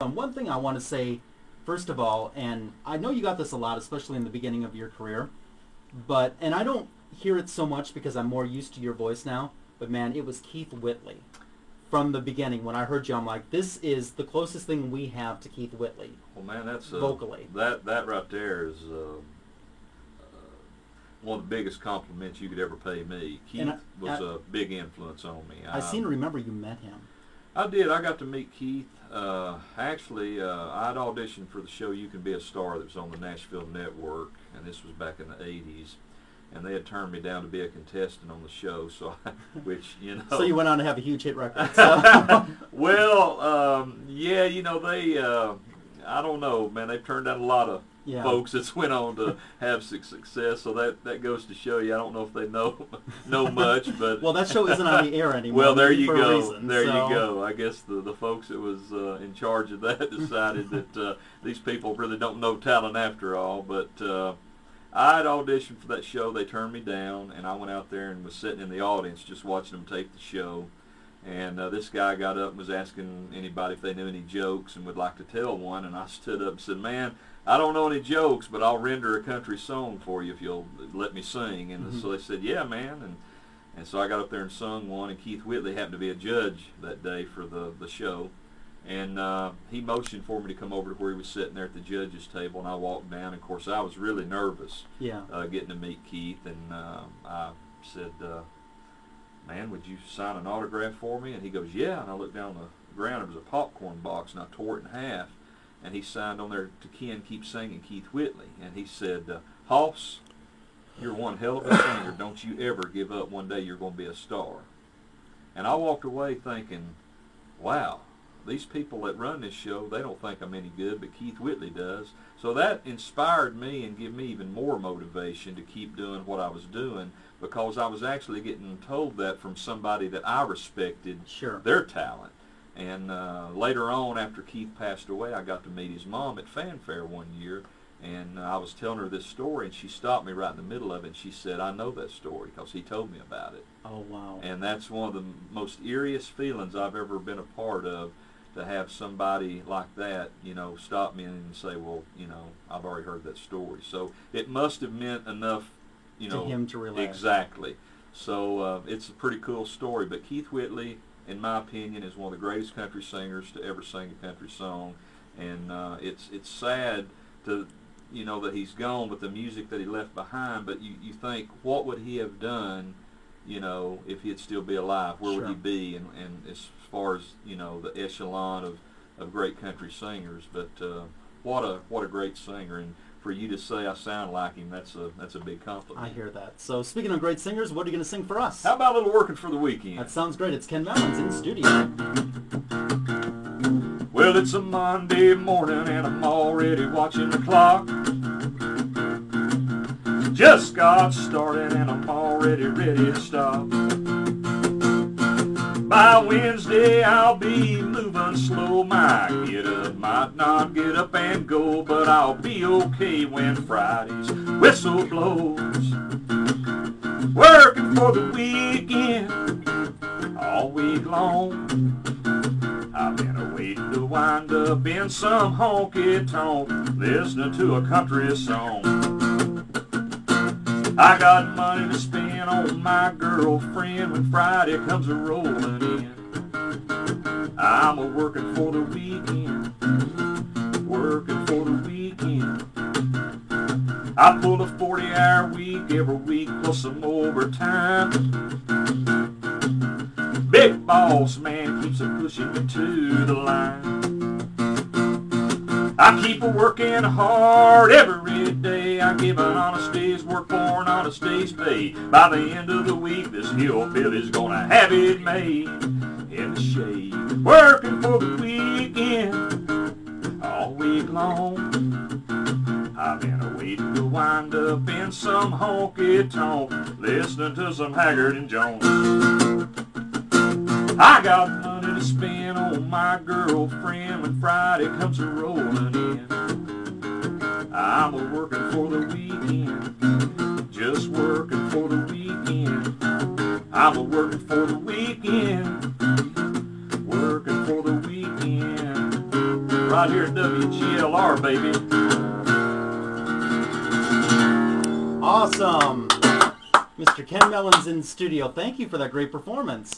One thing I want to say, first of all, and I know you got this a lot, especially in the beginning of your career, and I don't hear it so much because I'm more used to your voice now, but man, it was Keith Whitley. From the beginning, when I heard you, I'm like, this is the closest thing we have to Keith Whitley. Well, man, that's vocally. That right there is one of the biggest compliments you could ever pay me. Keith was a big influence on me. I seem to remember you met him. I did. I got to meet Keith. Actually, I'd auditioned for the show You Can Be a Star that was on the Nashville Network, and this was back in the 80s. And they had turned me down to be a contestant on the show, which, you know. So you went on to have a huge hit record. So. Well, yeah, you know, I don't know, man, they've turned down a lot of folks that's went on to have success, so that goes to show you. I don't know if they know much, but. Well, that show isn't on the air anymore. Well, there you go. Reason, there you go. I guess the folks that was in charge of that decided that these people really don't know talent after all, but. I'd auditioned for that show. They turned me down, and I went out there and was sitting in the audience just watching them tape the show. And this guy got up and was asking anybody if they knew any jokes and would like to tell one. And I stood up and said, man, I don't know any jokes, but I'll render a country song for you if you'll let me sing. And so they said, yeah, man. And so I got up there and sung one, and Keith Whitley happened to be a judge that day for the show. And he motioned for me to come over to where he was sitting there at the judge's table, and I walked down. And of course, I was really nervous getting to meet Keith. And I said, man, would you sign an autograph for me? And he goes, yeah. And I looked down the ground. It was a popcorn box, and I tore it in half. And he signed on there, to Ken Keep Singing, Keith Whitley. And he said, Hoss, you're one hell of a singer. Don't you ever give up. One day you're going to be a star. And I walked away thinking, wow. These people that run this show, they don't think I'm any good, but Keith Whitley does. So that inspired me and gave me even more motivation to keep doing what I was doing, because I was actually getting told that from somebody that I respected their talent. And later on, after Keith passed away, I got to meet his mom at Fanfare one year, and I was telling her this story, and she stopped me right in the middle of it, and she said, I know that story because he told me about it. Oh, wow. And that's one of the most eeriest feelings I've ever been a part of, to have somebody like that, you know, stop me and say, well, you know, I've already heard that story. So it must have meant enough, you know. To him to relate. Exactly. So it's a pretty cool story. But Keith Whitley, in my opinion, is one of the greatest country singers to ever sing a country song. And it's sad to, you know, that he's gone with the music that he left behind. But you think, what would he have done, you know, if he'd still be alive? Where would he be? And as far as, you know, the echelon of great country singers. But what a great singer. And for you to say I sound like him, that's a big compliment. I hear that. So speaking of great singers, what are you going to sing for us? How about a little Working for the Weekend? That sounds great. It's Ken Mellons in studio. Well, it's a Monday morning and I'm already watching the clock. Just got started and I'm already ready to stop. By Wednesday I'll be moving slow. My get up might not get up and go, but I'll be okay when Friday's whistle blows. Working for the weekend all week long. I've been waiting to wind up in some honky-tonk, listening to a country song. I got money to spend on my girlfriend when Friday comes a-rolling in. I'm a-working for the weekend, working for the weekend. I pull a 40-hour week every week plus some overtime. Big boss man keeps a-pushing me to the line. I keep a-working hard every day. I give an honest day's work for an honest day's pay. By the end of the week, this hillbilly's gonna have it made in the shade. Working for the weekend all week long. I've been waiting to wind up in some honky-tonk, listening to some Haggard and Jones. I got money to spend on my girlfriend when Friday comes a-rolling in. I'm a-working for the weekend, just working for the weekend. I'm a-working for the weekend, working for the weekend. right here at WGLR, baby. Awesome. Mr. Ken Mellon's in studio. Thank you for that great performance.